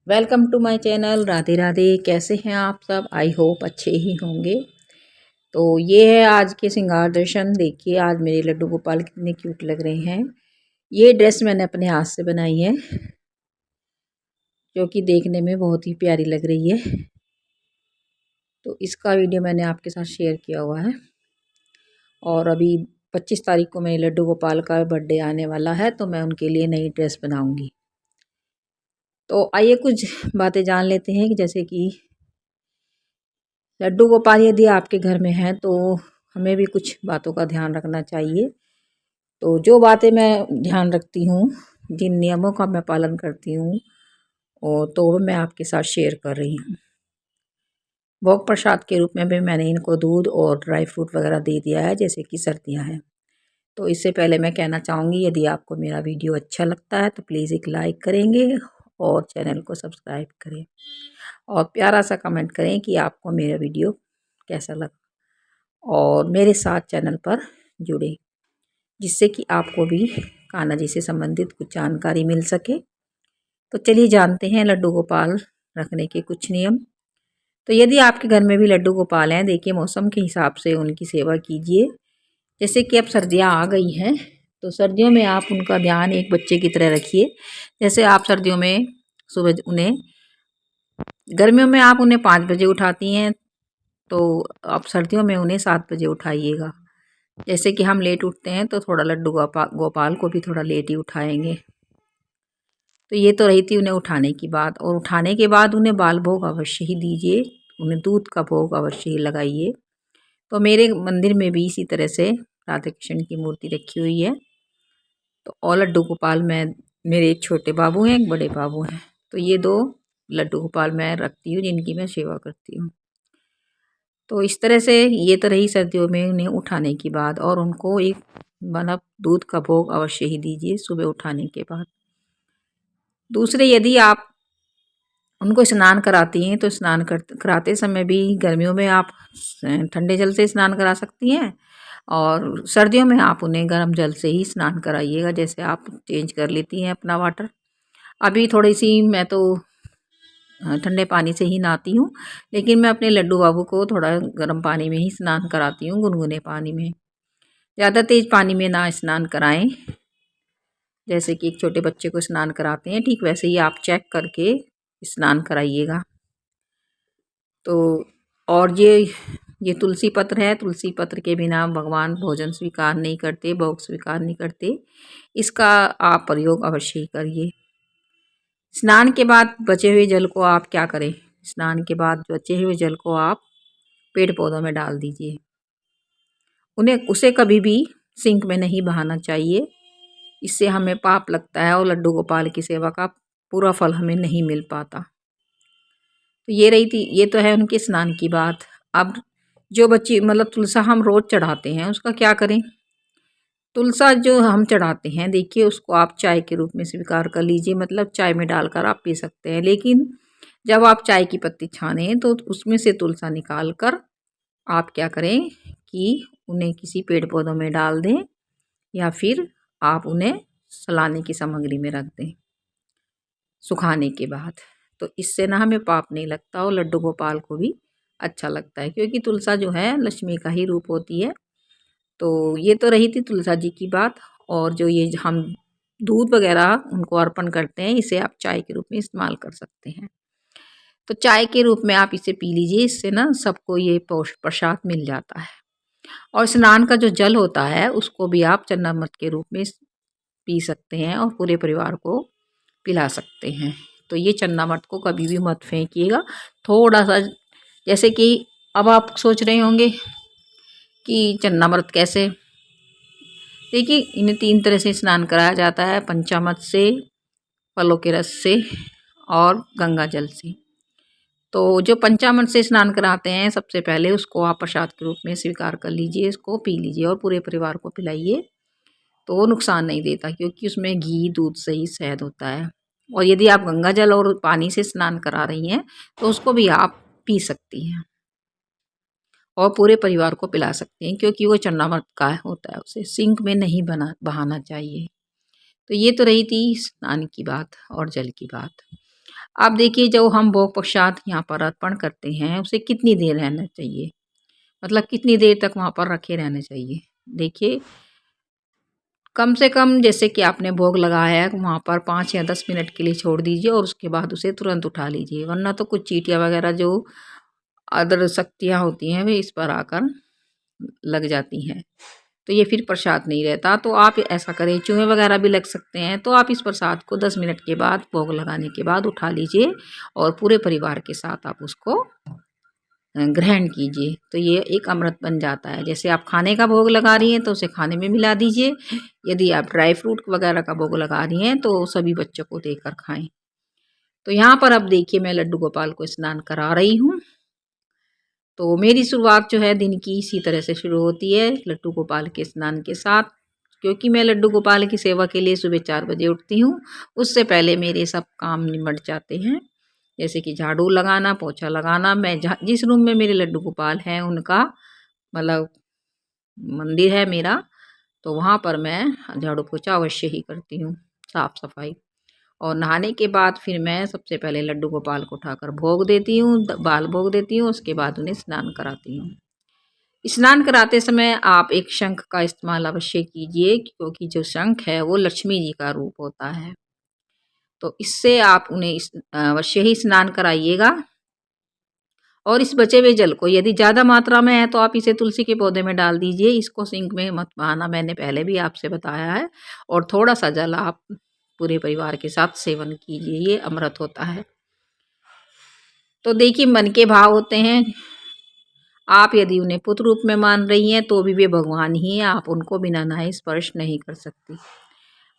Welcome to my channel. Radhe Radhe. कैसे हैं आप सब? आई होप अच्छे ही होंगे। तो ये है आज के श्रृंगार दर्शन। देखिए आज मेरे लड्डू गोपाल कितने क्यूट लग रहे हैं। ये ड्रेस मैंने अपने हाथ से बनाई है, जो कि देखने में बहुत ही प्यारी लग रही है। तो इसका वीडियो मैंने आपके साथ शेयर किया हुआ है। और अभी 25 तारीख को मेरे लड्डू गोपाल का बर्थडे आने वाला है, तो मैं उनके लिए नई ड्रेस बनाऊंगी। तो आइए कुछ बातें जान लेते हैं कि जैसे कि लड्डू गोपाल यदि आपके घर में हैं तो हमें भी कुछ बातों का ध्यान रखना चाहिए। तो जो बातें मैं ध्यान रखती हूँ, जिन नियमों का मैं पालन करती हूँ, और तो वो मैं आपके साथ शेयर कर रही हूँ। भोग प्रसाद के रूप में भी मैंने इनको दूध और ड्राई फ्रूट वगैरह दे दिया है, जैसे कि सर्दियाँ हैं। तो इससे पहले मैं कहना चाहूँगी, यदि आपको मेरा वीडियो अच्छा लगता है तो प्लीज़ एक लाइक करेंगे और चैनल को सब्सक्राइब करें और प्यारा सा कमेंट करें कि आपको मेरा वीडियो कैसा लगा, और मेरे साथ चैनल पर जुड़े, जिससे कि आपको भी कान्हा जी से संबंधित कुछ जानकारी मिल सके। तो चलिए जानते हैं लड्डू गोपाल रखने के कुछ नियम। तो यदि आपके घर में भी लड्डू गोपाल हैं, देखिए मौसम के हिसाब से उनकी सेवा कीजिए। जैसे कि अब सर्दियाँ आ गई हैं, तो सर्दियों में आप उनका ध्यान एक बच्चे की तरह रखिए। जैसे आप सर्दियों में सुबह उन्हें, गर्मियों में आप उन्हें 5 बजे उठाती हैं, तो आप सर्दियों में उन्हें 7 बजे उठाइएगा। जैसे कि हम लेट उठते हैं, तो थोड़ा लड्डू गोपाल को भी थोड़ा लेट ही उठाएंगे। तो ये तो रही थी उन्हें उठाने की बात। और उठाने के बाद उन्हें बाल भोग अवश्य ही दीजिए, उन्हें दूध का भोग अवश्य ही लगाइए। तो मेरे मंदिर में भी इसी तरह से राधा कृष्ण की मूर्ति रखी हुई है। तो और लड्डू गोपाल में मेरे एक छोटे बाबू हैं, एक बड़े बाबू हैं। तो ये 2 लड्डू गोपाल मैं रखती हूँ, जिनकी मैं सेवा करती हूँ। तो इस तरह से ये तो रही सर्दियों में उन्हें उठाने की बात। और उनको एक मतलब दूध का भोग अवश्य ही दीजिए सुबह उठाने के बाद। दूसरे, यदि आप उनको स्नान कराती हैं, तो स्नान कराते समय भी गर्मियों में आप ठंडे जल से स्नान करा सकती हैं, और सर्दियों में आप उन्हें गर्म जल से ही स्नान कराइएगा। जैसे आप चेंज कर लेती हैं अपना वाटर। अभी थोड़ी सी मैं तो ठंडे पानी से ही नहाती हूँ, लेकिन मैं अपने लड्डू बाबू को थोड़ा गर्म पानी में ही स्नान कराती हूँ, गुनगुने पानी में। ज़्यादा तेज़ पानी में ना स्नान कराएं। जैसे कि एक छोटे बच्चे को स्नान कराते हैं, ठीक वैसे ही आप चेक करके स्नान कराइएगा। तो और ये तुलसी पत्र है। तुलसी पत्र के बिना भगवान भोजन स्वीकार नहीं करते, भोग स्वीकार नहीं करते। इसका आप प्रयोग अवश्य ही करिए। स्नान के बाद बचे हुए जल को आप क्या करें, स्नान के बाद बचे हुए जल को आप पेड़ पौधों में डाल दीजिए। उसे कभी भी सिंक में नहीं बहाना चाहिए। इससे हमें पाप लगता है और लड्डू गोपाल की सेवा का पूरा फल हमें नहीं मिल पाता। तो ये तो है उनके स्नान की बात। अब जो बच्ची मतलब तुलसा हम रोज़ चढ़ाते हैं, उसका क्या करें? तुलसा जो हम चढ़ाते हैं, देखिए उसको आप चाय के रूप में स्वीकार कर लीजिए, मतलब चाय में डालकर आप पी सकते हैं। लेकिन जब आप चाय की पत्ती छानें, तो उसमें से तुलसा निकाल कर आप क्या करें कि उन्हें किसी पेड़ पौधों में डाल दें, या फिर आप उन्हें सलाने की सामग्री में रख दें सुखाने के बाद। तो इससे ना हमें पाप नहीं लगता और लड्डू गोपाल को भी अच्छा लगता है, क्योंकि तुलसा जो है लक्ष्मी का ही रूप होती है। तो ये तो रही थी तुलसा जी की बात। और जो ये हम दूध वगैरह उनको अर्पण करते हैं, इसे आप चाय के रूप में इस्तेमाल कर सकते हैं। तो चाय के रूप में आप इसे पी लीजिए, इससे ना सबको ये प्रसाद मिल जाता है। और स्नान का जो जल होता है, उसको भी आप चन्नामृत के रूप में पी सकते हैं और पूरे परिवार को पिला सकते हैं। तो ये चन्नामृत को कभी भी मत फेंकिएगा। थोड़ा सा, जैसे कि अब आप सोच रहे होंगे कि चन्नामृत कैसे, देखिए इन्हें 3 तरह से स्नान कराया जाता है, पंचामृत से, फलों के रस से और गंगा जल से। तो जो पंचामृत से स्नान कराते हैं, सबसे पहले उसको आप प्रसाद के रूप में स्वीकार कर लीजिए, इसको पी लीजिए और पूरे परिवार को पिलाइए। तो वो नुकसान नहीं देता, क्योंकि उसमें घी दूध से ही शहद होता है। और यदि आप गंगा जल और पानी से स्नान करा रही हैं, तो उसको भी आप पी सकती हैं और पूरे परिवार को पिला सकती हैं, क्योंकि वो चन्नामृत का होता है, उसे सिंक में नहीं बहाना चाहिए। तो ये तो रही थी स्नान की बात और जल की बात। अब देखिए जो हम भोग प्रसाद यहाँ पर अर्पण करते हैं उसे कितनी देर रहना चाहिए, मतलब कितनी देर तक वहाँ पर रखे रहना चाहिए। देखिए कम से कम जैसे कि आपने भोग लगाया है वहाँ पर 5 या 10 मिनट के लिए छोड़ दीजिए और उसके बाद उसे तुरंत उठा लीजिए, वरना तो कुछ चींटियाँ वगैरह जो अदर शक्तियाँ होती हैं वे इस पर आकर लग जाती हैं, तो ये फिर प्रसाद नहीं रहता। तो आप ऐसा करें, चूहे वगैरह भी लग सकते हैं, तो आप इस प्रसाद को 10 मिनट के बाद भोग लगाने के बाद उठा लीजिए और पूरे परिवार के साथ आप उसको ग्रहण कीजिए। तो ये एक अमृत बन जाता है। जैसे आप खाने का भोग लगा रही हैं तो उसे खाने में मिला दीजिए, यदि आप ड्राई फ्रूट वगैरह का भोग लगा रही हैं तो सभी बच्चों को देकर खाएं। तो यहाँ पर अब देखिए मैं लड्डू गोपाल को स्नान करा रही हूँ। तो मेरी शुरुआत जो है दिन की इसी तरह से शुरू होती है, लड्डू गोपाल के स्नान के साथ। क्योंकि मैं लड्डू गोपाल की सेवा के लिए सुबह 4 बजे उठती हूँ, उससे पहले मेरे सब काम निमट जाते हैं। जैसे कि झाड़ू लगाना, पोछा लगाना, मैं जिस रूम में मेरे लड्डू गोपाल हैं उनका मतलब मंदिर है मेरा, तो वहाँ पर मैं झाड़ू पोछा अवश्य ही करती हूँ, साफ सफाई। और नहाने के बाद फिर मैं सबसे पहले लड्डू गोपाल को उठाकर भोग देती हूँ, बाल भोग देती हूँ, उसके बाद उन्हें स्नान कराती हूँ। स्नान कराते समय आप एक शंख का इस्तेमाल अवश्य कीजिए, क्योंकि जो शंख है वो लक्ष्मी जी का रूप होता है। तो इससे आप उन्हें अवश्य ही स्नान कराइएगा। और इस बचे हुए जल को यदि ज़्यादा मात्रा में है तो आप इसे तुलसी के पौधे में डाल दीजिए, इसको सिंक में मत बहाना, मैंने पहले भी आपसे बताया है। और थोड़ा सा जल आप पूरे परिवार के साथ सेवन कीजिए, ये अमृत होता है। तो देखिए मन के भाव होते हैं, आप यदि उन्हें पुत्र रूप में मान रही हैं तो भी वे भगवान ही हैं, आप उनको बिना नहाए स्पर्श नहीं कर सकती।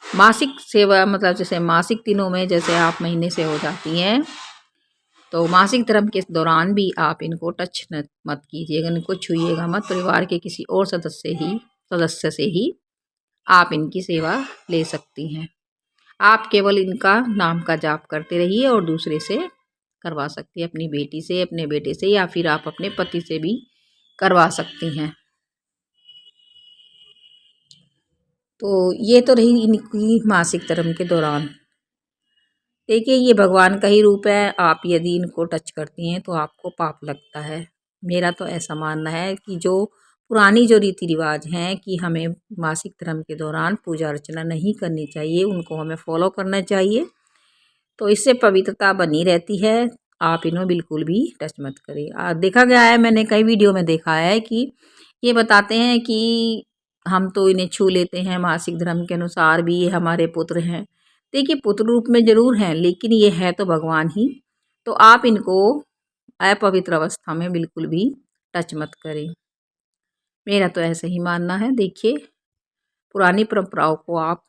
मासिक सेवा मतलब जैसे मासिक दिनों में जैसे आप महीने से हो जाती हैं, तो मासिक धर्म के दौरान भी आप इनको टच मत कीजिएगा, इनको छूइएगा मत। परिवार के किसी और सदस्य से ही आप इनकी सेवा ले सकती हैं। आप केवल इनका नाम का जाप करते रहिए और दूसरे से करवा सकती हैं, अपनी बेटी से, अपने बेटे से, या फिर आप अपने पति से भी करवा सकती हैं। तो ये तो रही इनकी मासिक धर्म के दौरान। देखिए ये भगवान का ही रूप है, आप यदि इनको टच करती हैं तो आपको पाप लगता है। मेरा तो ऐसा मानना है कि जो पुरानी जो रीति रिवाज हैं कि हमें मासिक धर्म के दौरान पूजा अर्चना नहीं करनी चाहिए, उनको हमें फॉलो करना चाहिए। तो इससे पवित्रता बनी रहती है, आप इन्हें बिल्कुल भी टच मत करिए। देखा गया है, मैंने कई वीडियो में देखा है कि ये बताते हैं कि हम तो इन्हें छू लेते हैं मासिक धर्म के अनुसार भी, ये हमारे पुत्र हैं। देखिए पुत्र रूप में ज़रूर हैं, लेकिन ये है तो भगवान ही। तो आप इनको अपवित्र अवस्था में बिल्कुल भी टच मत करें, मेरा तो ऐसे ही मानना है। देखिए पुरानी परंपराओं को आप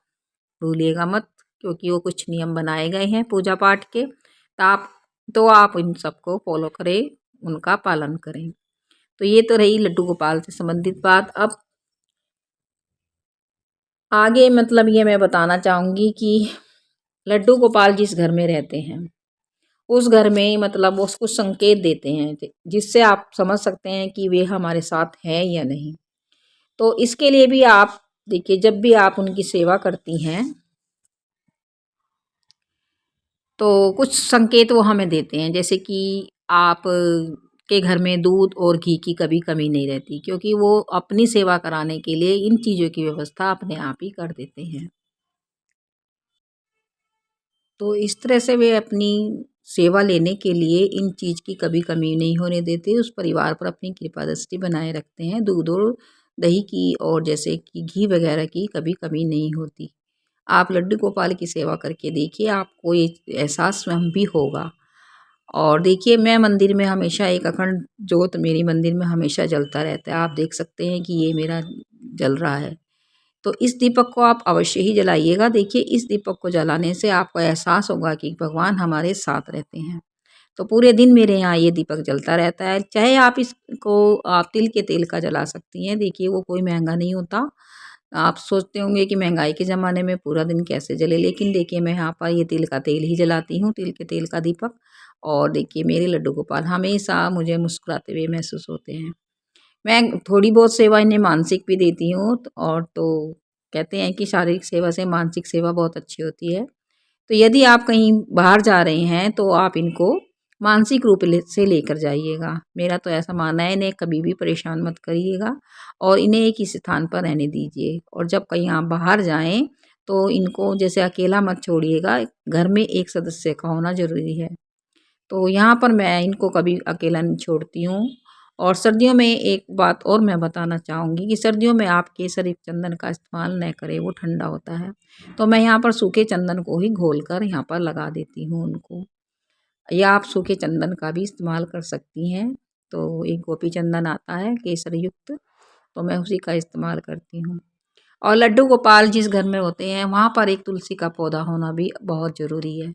भूलिएगा मत, क्योंकि वो कुछ नियम बनाए गए हैं पूजा पाठ के, आप इन सबको फॉलो करें, उनका पालन करें। तो ये तो रही लड्डू गोपाल से संबंधित बात। अब आगे मतलब ये मैं बताना चाहूँगी कि लड्डू गोपाल जिस घर में रहते हैं उस घर में मतलब वो कुछ संकेत देते हैं, जिससे आप समझ सकते हैं कि वे हमारे साथ हैं या नहीं। तो इसके लिए भी आप देखिए, जब भी आप उनकी सेवा करती हैं तो कुछ संकेत वो हमें देते हैं, जैसे कि आप के घर में दूध और घी की कभी कमी नहीं रहती, क्योंकि वो अपनी सेवा कराने के लिए इन चीज़ों की व्यवस्था अपने आप ही कर देते हैं। तो इस तरह से वे अपनी सेवा लेने के लिए इन चीज़ की कभी कमी नहीं होने देते, उस परिवार पर अपनी कृपा दृष्टि बनाए रखते हैं। दूध और दही की और जैसे कि घी वगैरह की कभी कमी नहीं होती। आप लड्डू गोपाल की सेवा करके देखिए, आपको ये एहसास स्वयं भी होगा। और देखिए मैं मंदिर में हमेशा एक अखंड जोत मेरी मंदिर में हमेशा जलता रहता है, आप देख सकते हैं कि ये मेरा जल रहा है। तो इस दीपक को आप अवश्य ही जलाइएगा। देखिए इस दीपक को जलाने से आपको एहसास होगा कि भगवान हमारे साथ रहते हैं। तो पूरे दिन मेरे यहाँ ये दीपक जलता रहता है। चाहे आप इसको आप तिल के तेल का जला सकती हैं, देखिए वो कोई महंगा नहीं होता। आप सोचते होंगे कि महंगाई के ज़माने में पूरा दिन कैसे जले, लेकिन देखिए मैं यहाँ पर ये तिल का तेल ही जलाती हूँ, तिल के तेल का दीपक। और देखिए मेरे लड्डू गोपाल हमेशा मुझे मुस्कुराते हुए महसूस होते हैं। मैं थोड़ी बहुत सेवा इन्हें मानसिक भी देती हूँ, और तो कहते हैं कि शारीरिक सेवा से मानसिक सेवा बहुत अच्छी होती है। तो यदि आप कहीं बाहर जा रहे हैं तो आप इनको मानसिक रूप से लेकर जाइएगा। मेरा तो ऐसा मानना है, इन्हें कभी भी परेशान मत करिएगा और इन्हें एक ही स्थान पर रहने दीजिए। और जब कहीं आप बाहर जाएं तो इनको जैसे अकेला मत छोड़िएगा, घर में एक सदस्य का होना ज़रूरी है। तो यहाँ पर मैं इनको कभी अकेला नहीं छोड़ती हूँ। और सर्दियों में एक बात और मैं बताना चाहूँगी कि सर्दियों में आप केसरी चंदन का इस्तेमाल न करें, वो ठंडा होता है। तो मैं यहाँ पर सूखे चंदन को ही घोल कर यहाँ पर लगा देती हूँ उनको, या आप सूखे चंदन का भी इस्तेमाल कर सकती हैं। तो एक गोपी चंदन आता है केसर युक्त, तो मैं उसी का इस्तेमाल करती हूँ। और लड्डू गोपाल जिस घर में होते हैं वहाँ पर एक तुलसी का पौधा होना भी बहुत ज़रूरी है।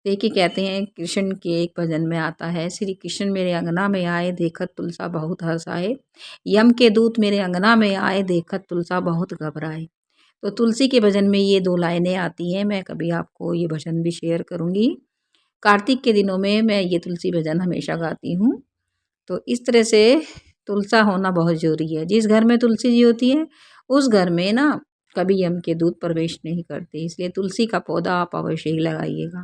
देखिए, कहते हैं कृष्ण के एक भजन में आता है, श्री कृष्ण मेरे अंगना में आए देखत तुलसा बहुत हर्ष आए, यम के दूत मेरे अंगना में आए देखत तुलसा बहुत घबराए। तो तुलसी के भजन में ये 2 लाइनें आती हैं। मैं कभी आपको ये भजन भी शेयर करूँगी। कार्तिक के दिनों में मैं ये तुलसी भजन हमेशा गाती हूँ। तो इस तरह से तुलसा होना बहुत ज़रूरी है। जिस घर में तुलसी जी होती है उस घर में ना कभी यम के दूत प्रवेश नहीं करते, इसलिए तुलसी का पौधा आप अवश्य ही लगाइएगा।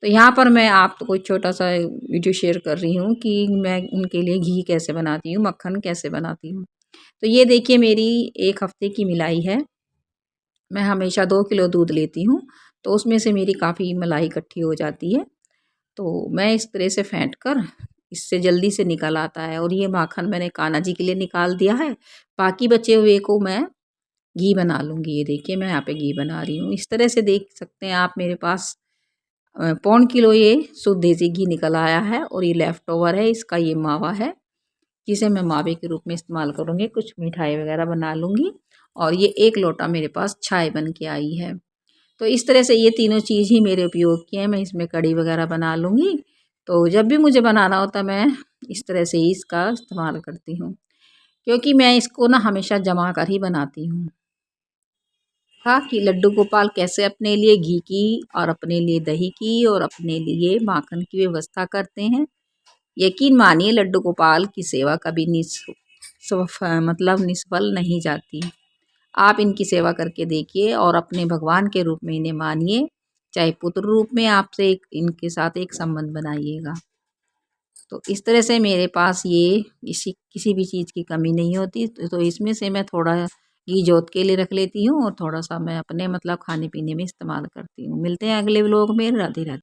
तो यहाँ पर मैं आपको कोई छोटा-सा वीडियो शेयर कर रही हूँ कि मैं उनके लिए घी कैसे बनाती हूँ, मक्खन कैसे बनाती हूँ। तो ये देखिए मेरी 1 हफ़्ते की मिलाई है। मैं हमेशा 2 किलो दूध लेती हूँ, तो उसमें से मेरी काफ़ी मलाई इकट्ठी हो जाती है। तो मैं इस तरह से फेंट कर इससे जल्दी से निकल आता है। और ये माखन मैंने कान्हा जी के लिए निकाल दिया है, बाकी बचे हुए को मैं घी बना लूँगी। ये देखिए मैं यहाँ पे घी बना रही हूँ। इस तरह से देख सकते हैं आप, मेरे पास पौन किलो ये शुद्ध देसी घी निकल आया है और ये लेफ़्ट ओवर है, इसका ये मावा है, जिसे मैं मावे के रूप में इस्तेमाल करूँगी। कुछ मिठाई वगैरह बना लूँगी। और ये 1 लोटा मेरे पास चाय बन के आई है। तो इस तरह से ये तीनों चीज़ ही मेरे उपयोग की हैं। मैं इसमें कढ़ी वगैरह बना लूँगी। तो जब भी मुझे बनाना होता है मैं इस तरह से ही इसका इस्तेमाल करती हूँ, क्योंकि मैं इसको ना हमेशा जमा कर ही बनाती हूँ। था कि लड्डू गोपाल कैसे अपने लिए घी की और अपने लिए दही की और अपने लिए माखन की व्यवस्था करते हैं। यकीन मानिए लड्डू गोपाल की सेवा कभी निष्फल नहीं जाती। आप इनकी सेवा करके देखिए और अपने भगवान के रूप में इन्हें मानिए, चाहे पुत्र रूप में आपसे एक इनके साथ एक संबंध बनाइएगा। तो इस तरह से मेरे पास ये किसी भी चीज़ की कमी नहीं होती। तो इसमें से मैं थोड़ा घी जोत के लिए रख लेती हूँ और थोड़ा-सा मैं अपने मतलब खाने-पीने में इस्तेमाल करती हूँ। मिलते हैं अगले व्लॉग में। राधे राधे।